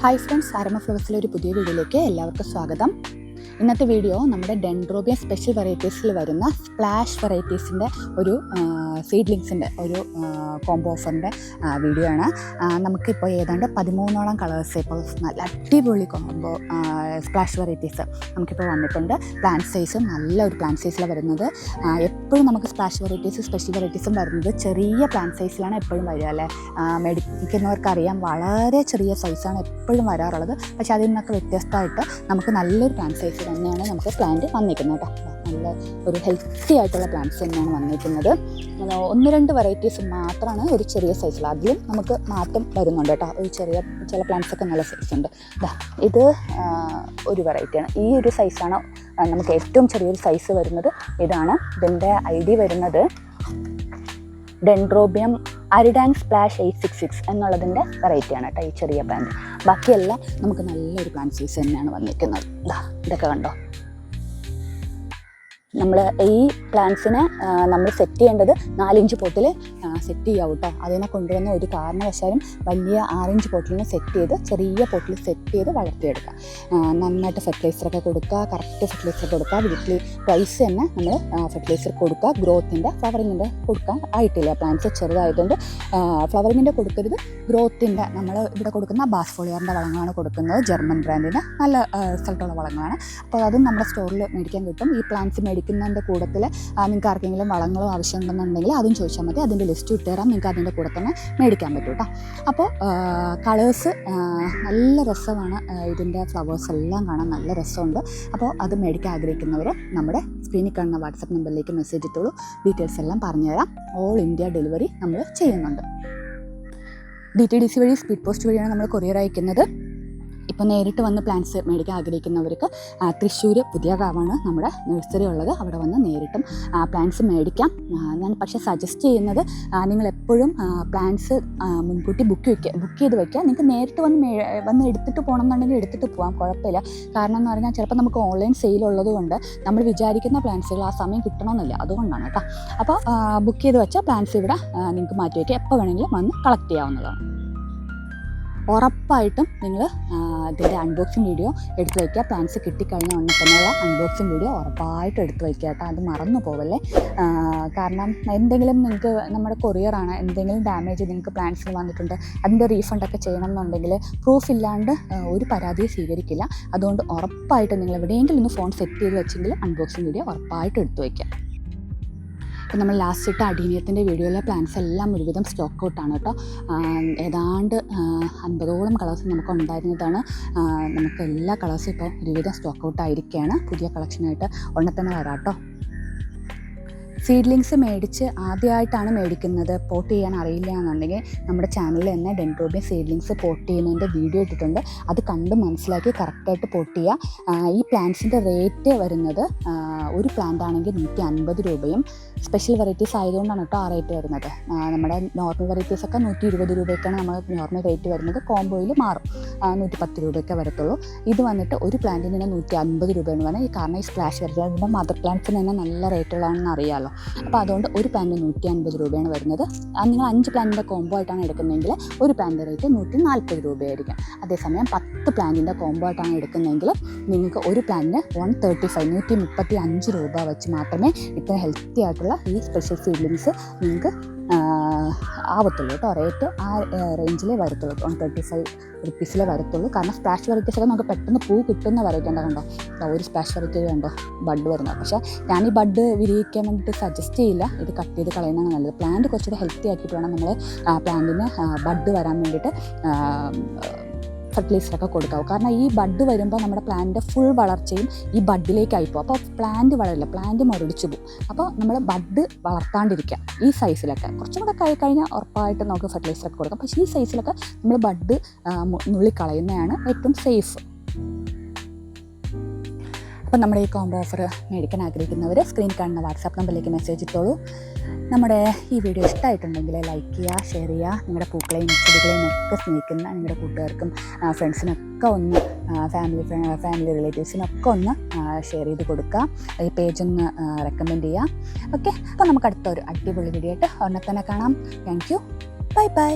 Hi friends, ആരമ ഫ്ലവേഴ്സിലെ ഒരു പുതിയ വീഡിയോയിലേക്ക് എല്ലാവർക്കും സ്വാഗതം. ഇന്നത്തെ വീഡിയോ നമ്മുടെ ഡെൻഡ്രോബിയം സ്പെഷ്യൽ വെറൈറ്റീസിൽ വരുന്ന സ്പ്ലാഷ് വെറൈറ്റീസിൻ്റെ ഒരു സീഡ്ലിങ്സിൻ്റെ ഒരു കോംബോ ഓഫറിൻ്റെ വീഡിയോ ആണ്. നമുക്കിപ്പോൾ ഏതാണ്ട് 13ഓളം കളേഴ്സ് ഇപ്പോൾ നല്ല അടിപൊളി കോംബോ സ്പ്ലാഷ് വെറൈറ്റീസ് നമുക്കിപ്പോൾ വന്നിട്ടുണ്ട്. പ്ലാന്റ് സൈസും നല്ല ഒരു പ്ലാന്റ് സൈസിലാണ് വരുന്നത്. എപ്പോഴും നമുക്ക് സ്പ്ലാഷ് വെറൈറ്റീസ് സ്പെഷ്യൽ വെറൈറ്റീസും വരുന്നത് ചെറിയ പ്ലാന്റ് സൈസിലാണ് എപ്പോഴും വരിക അല്ലേ. മേടിക്കുന്നവർക്കറിയാം വളരെ ചെറിയ സൈസാണ് എപ്പോഴും വരാറുള്ളത്. പക്ഷേ അതിൽ നിന്നൊക്കെ വ്യത്യസ്തമായിട്ട് നമുക്ക് നല്ലൊരു പ്ലാന്റ് സൈസ് തന്നെയാണ് നമുക്ക് പ്ലാന്റ് വന്നിരിക്കുന്നത് കേട്ടോ. നല്ല ഒരു ഹെൽത്തി ആയിട്ടുള്ള പ്ലാന്റ്സ് തന്നെയാണ് വന്നിരിക്കുന്നത്. 1-2 വെറൈറ്റീസ് മാത്രമാണ് ഒരു ചെറിയ സൈസിൽ, അതിലും നമുക്ക് മാറ്റം വരുന്നുണ്ട് കേട്ടോ. ഒരു ചില പ്ലാന്റ്സൊക്കെ നല്ല സൈസ് ഉണ്ട്. ഇത് ഒരു വെറൈറ്റിയാണ്. ഈ ഒരു സൈസാണ് നമുക്ക് ഏറ്റവും ചെറിയൊരു സൈസ് വരുന്നത്. ഇതാണ് ഇതിൻ്റെ ID വരുന്നത് ഡെൻഡ്രോബിയം അരിഡാൻ സ്പ്ലാഷ് 866 എന്നുള്ളതിൻ്റെ വെറൈറ്റിയാണ് കേട്ടോ ഈ ചെറിയ പ്ലാന്റ്. ബാക്കിയെല്ലാം നമുക്ക് നല്ലൊരു പ്ലാന്റ് സൈസ് തന്നെയാണ് വന്നിരിക്കുന്നത്. ഇതൊക്കെ കണ്ടോ. നമ്മൾ ഈ പ്ലാന്റ്സിനെ നമ്മൾ സെറ്റ് ചെയ്യേണ്ടത് 4 ഇഞ്ച് പോട്ടിൽ സെറ്റ് ചെയ്യാവും കേട്ടോ. അതിനെ കൊണ്ടുവന്ന് ഒരു കാരണവശാലും വലിയ 6 ഇഞ്ച് പോട്ടിലിനെ സെറ്റ് ചെയ്ത് ചെറിയ പോട്ടിൽ സെറ്റ് ചെയ്ത് വളർത്തിയെടുക്കുക. നന്നായിട്ട് ഫെർട്ടിലൈസറൊക്കെ കൊടുക്കുക, കറക്റ്റ് ഫെർട്ടിലൈസർ കൊടുക്കുക. വീട്ടിൽ പ്രൈസ് തന്നെ നമ്മൾ ഫെർട്ടിലൈസർ കൊടുക്കുക. ഗ്രോത്തിൻ്റെ ഫ്ലവറിങ്ങിൻ്റെ കൊടുക്കാൻ ആയിട്ടില്ല. പ്ലാന്റ്സ് ചെറുതായതുകൊണ്ട് ഫ്ലവറിങ്ങിൻ്റെ കൊടുക്കരുത്. ഗ്രോത്തിൻ്റെ നമ്മൾ ഇവിടെ കൊടുക്കുന്ന ബാസ്ഫോളിയറിൻ്റെ വളങ്ങളാണ് കൊടുക്കുന്നത്. ജർമ്മൻ ബ്രാൻഡിൻ്റെ നല്ല സ്ഥലത്തുള്ള വളങ്ങളാണ്. അപ്പോൾ അതും നമ്മുടെ സ്റ്റോറിൽ മേടിക്കാൻ കിട്ടും. ഈ പ്ലാന്റ്സ് മേടിക്കുന്നതിൻ്റെ കൂട്ടത്തിൽ നിങ്ങൾക്ക് ആർക്കെങ്കിലും വളങ്ങളോ ആവശ്യമുണ്ടെന്നുണ്ടെങ്കിൽ അതും ചോദിച്ചാൽ മതി. അതിൻ്റെ ലിസ്റ്റ് ഇട്ടുതരാം. നിങ്ങൾക്ക് അതിൻ്റെ കൂടെ തന്നെ മേടിക്കാൻ പറ്റും കേട്ടോ. അപ്പോൾ കളേഴ്സ് നല്ല രസമാണ്. ഇതിൻ്റെ ഫ്ലവേഴ്സ് എല്ലാം കാണാൻ നല്ല രസമുണ്ട്. അപ്പോൾ അത് മേടിക്കാൻ ആഗ്രഹിക്കുന്നവർ നമ്മുടെ സ്ക്രീനിൽ കാണുന്ന വാട്സപ്പ് നമ്പറിലേക്ക് മെസ്സേജ് ഇട്ടോളൂ. ഡീറ്റെയിൽസ് എല്ലാം പറഞ്ഞുതരാം. ഓൾ ഇന്ത്യ ഡെലിവറി നമ്മൾ ചെയ്യുന്നുണ്ട്. DTDC വഴി സ്പീഡ് പോസ്റ്റ് വഴിയാണ് നമ്മൾ കൊറിയർ അയക്കുന്നത്. ഇപ്പോൾ നേരിട്ട് വന്ന് പ്ലാന്റ്സ് മേടിക്കാൻ ആഗ്രഹിക്കുന്നവർക്ക് തൃശ്ശൂർ പുതിയ കാവാണ് നമ്മുടെ നഴ്സറി ഉള്ളത്. അവിടെ വന്ന് നേരിട്ടും പ്ലാന്റ്സ് മേടിക്കാം. ഞാൻ പക്ഷേ സജസ്റ്റ് ചെയ്യുന്നത് നിങ്ങളെപ്പോഴും പ്ലാന്റ്സ് മുൻകൂട്ടി ബുക്ക് ചെയ്ത് വയ്ക്കുക. നിങ്ങൾക്ക് നേരിട്ട് വന്ന് എടുത്തിട്ട് പോകണം എന്നുണ്ടെങ്കിൽ എടുത്തിട്ട് പോകാം, കുഴപ്പമില്ല. കാരണം എന്ന് പറഞ്ഞാൽ ചിലപ്പോൾ നമുക്ക് ഓൺലൈൻ സെയിലുള്ളത് കൊണ്ട് നമ്മൾ വിചാരിക്കുന്ന പ്ലാന്റ്സുകൾ ആ സമയം കിട്ടണമെന്നില്ല. അതുകൊണ്ടാണ് കേട്ടോ. അപ്പോൾ ബുക്ക് ചെയ്ത് വെച്ചാൽ പ്ലാന്റ്സ് ഇവിടെ നിങ്ങൾക്ക് മാറ്റി വയ്ക്കുക. എപ്പോൾ വേണമെങ്കിലും വന്ന് കളക്ട് ചെയ്യാവുന്നതാണ്. ഉറപ്പായിട്ടും നിങ്ങൾ ഇതിൻ്റെ അൺബോക്സിങ് വീഡിയോ എടുത്ത് വയ്ക്കുക. പ്ലാന്റ്സ് കിട്ടിക്കഴിഞ്ഞ ഉടനെ തന്നെയുള്ള അൺബോക്സിങ് വീഡിയോ ഉറപ്പായിട്ടും എടുത്ത് വയ്ക്കുക കേട്ടോ. അത് മറന്നു പോവല്ലേ. കാരണം എന്തെങ്കിലും നിങ്ങൾക്ക് നമ്മുടെ കൊറിയറാണ്, എന്തെങ്കിലും ഡാമേജ് നിങ്ങൾക്ക് പ്ലാന്റ്സിൽ വന്നിട്ടുണ്ട്, അതിൻ്റെ റീഫണ്ടൊക്കെ ചെയ്യണം എന്നുണ്ടെങ്കിൽ പ്രൂഫ് ഇല്ലാണ്ട് ഒരു പരാതിയും സ്വീകരിക്കില്ല. അതുകൊണ്ട് ഉറപ്പായിട്ടും നിങ്ങൾ എവിടെയെങ്കിലും ഒന്ന് ഫോൺ സെറ്റ് ചെയ്ത് വെച്ചെങ്കിൽ അൺബോക്സിങ് വീഡിയോ ഉറപ്പായിട്ടും എടുത്ത് വയ്ക്കുക. ഇപ്പോൾ നമ്മൾ ലാസ്റ്റ് ഇട്ട അഡീനിയത്തിൻ്റെ വീഡിയോയിലെ പ്ലാന്റ്സ് എല്ലാം ഒരുവിധം സ്റ്റോക്ക് ഔട്ടാണ് കേട്ടോ. ഏതാണ്ട് 50ഓളം കളേഴ്സ് നമുക്ക് ഉണ്ടായിരുന്നതാണ്. നമുക്ക് എല്ലാ കളേഴ്സും ഇപ്പോൾ ഒരുവിധം സ്റ്റോക്ക് ഔട്ട് ആയിരിക്കുകയാണ്. പുതിയ കളക്ഷനായിട്ട് ഉടനെ തന്നെ വരാം കേട്ടോ. സീഡ്ലിങ്സ് മേടിച്ച് ആദ്യമായിട്ടാണ് മേടിക്കുന്നത്, പോട്ട് ചെയ്യാൻ അറിയില്ല എന്നുണ്ടെങ്കിൽ നമ്മുടെ ചാനലിൽ തന്നെ ഡെൻഡ്രോബിയം സീഡ്ലിങ്സ് പോട്ട് ചെയ്യുന്നതിൻ്റെ വീഡിയോ ഇട്ടിട്ടുണ്ട്. അത് കണ്ട് മനസ്സിലാക്കി കറക്റ്റായിട്ട് പോട്ട് ചെയ്യുക. ഈ പ്ലാന്റ്സിൻ്റെ റേറ്റ് വരുന്നത് ഒരു പ്ലാന്റ് ആണെങ്കിൽ 150 രൂപയും, സ്പെഷ്യൽ വെറൈറ്റീസ് ആയതുകൊണ്ടാണ് കേട്ടോ ആ റേറ്റ് വരുന്നത്. നമ്മുടെ നോർമൽ വെറൈറ്റീസൊക്കെ 120 രൂപയ്ക്കാണ് നമ്മൾ നോർമൽ റേറ്റ് വരുന്നത്. കോംബോയിൽ മാറും, 110 രൂപയൊക്കെ വരത്തുള്ളൂ. ഇത് വന്നിട്ട് ഒരു പ്ലാന്റിന് തന്നെ 150 രൂപയാണ് വരുന്നത്. കാരണം ഈ സ്പ്ലാഷ് വെറൈറ്റി അതിൻ്റെ മദർ പ്ലാന്റ്സിന് തന്നെ നല്ല റേറ്റുള്ളതാണെന്ന് അറിയാമല്ലോ. അപ്പോൾ അതുകൊണ്ട് ഒരു പ്ലാന്റിന് 150 രൂപയാണ് വരുന്നത്. നിങ്ങൾ 5 പ്ലാന്റിൻ്റെ കോംബോ ആയിട്ടാണ് എടുക്കുന്നതെങ്കിൽ ഒരു പ്ലാന്റിൻ്റെ റേറ്റ് 140 രൂപയായിരിക്കും. അതേസമയം 10 പ്ലാന്റിൻ്റെ കോംബോ ആയിട്ടാണ് എടുക്കുന്നതെങ്കിൽ നിങ്ങൾക്ക് ഒരു പ്ലാന്റിന് 135 രൂപ വെച്ച് മാത്രമേ ഇത്ര ഹെൽത്തി ആയിട്ടുള്ള ഈ സ്പെഷ്യൽ സീഡ്ലിങ്സ് നിങ്ങൾക്ക് ആവത്തുള്ളൂ കേട്ടോ. റേറ്റ് ആ റേഞ്ചിലേ വരത്തുള്ളൂ, 135 റുപ്പീസിലേ വരത്തുള്ളൂ. കാരണം സ്പ്ലാഷ് വെറൈറ്റീസൊക്കെ നമുക്ക് പെട്ടെന്ന് പൂ കിട്ടുന്ന വെറൈറ്റി ഉണ്ട്. കണ്ടോ, ഒരു സ്പ്ലാഷ് വെറൈറ്റി കണ്ടോ ബഡ് വരുന്നത്. പക്ഷേ ഞാൻ ഈ ബഡ് വിരിയിക്കാൻ വേണ്ടിയിട്ട് സജസ്റ്റ് ചെയ്യില്ല. ഇത് കട്ട് ചെയ്ത് കളയുന്നതാണ് നല്ലത്. പ്ലാന്റ് കുറച്ചുകൂടെ ഹെൽത്തി ആക്കിയിട്ട് വേണം നമ്മൾ പ്ലാന്റിന് ബഡ് വരാൻ വേണ്ടിയിട്ട് ഫെർട്ടിലൈസറൊക്കെ കൊടുക്കാവും. കാരണം ഈ ബഡ് വരുമ്പോൾ നമ്മുടെ പ്ലാന്റിൻ്റെ ഫുൾ വളർച്ചയും ഈ ബഡിലേക്കായി പോകും. അപ്പോൾ പ്ലാന്റ് വളരില്ല, പ്ലാന്റ് മുരടിച്ചു പോകും. അപ്പോൾ നമ്മൾ ബഡ് വളർത്താണ്ടിരിക്കുക. ഈ സൈസിലൊക്കെ കുറച്ചും കൂടെ കഴിഞ്ഞാൽ ഉറപ്പായിട്ട് നമുക്ക് ഫെർട്ടിലൈസറൊക്കെ കൊടുക്കാം. പക്ഷേ ഈ സൈസിലൊക്കെ നമ്മൾ ബഡ് നുള്ളിക്കളയുന്നതാണ് ഏറ്റവും സേഫ്. അപ്പോൾ നമ്മുടെ ഈ കോംബോ ഓഫർ മേടിക്കാൻ ആഗ്രഹിക്കുന്നവർ സ്ക്രീൻ കാണുന്ന വാട്സാപ്പ് നമ്പറിലേക്ക് മെസ്സേജ് ഇട്ടോളൂ. നമ്മുടെ ഈ വീഡിയോ ഇഷ്ടമായിട്ടുണ്ടെങ്കിൽ ലൈക്ക് ചെയ്യുക, ഷെയർ ചെയ്യുക. നിങ്ങളുടെ പൂക്കളെയും ചെടികളെയും ഒക്കെ സ്നേഹിക്കുന്ന നിങ്ങളുടെ കൂട്ടുകാർക്കും ഫ്രണ്ട്സിനൊക്കെ ഒന്ന് ഫാമിലി റിലേറ്റീവ്സിനൊക്കെ ഒന്ന് ഷെയർ ചെയ്ത് കൊടുക്കുക. ഈ പേജൊന്ന് റെക്കമെൻഡ് ചെയ്യുക. ഓക്കെ, അപ്പോൾ നമുക്ക് അടുത്തൊരു അടിപൊളി വീഡിയോ ആയിട്ട് ഉടനെ തന്നെ കാണാം. Thank you. Bye bye.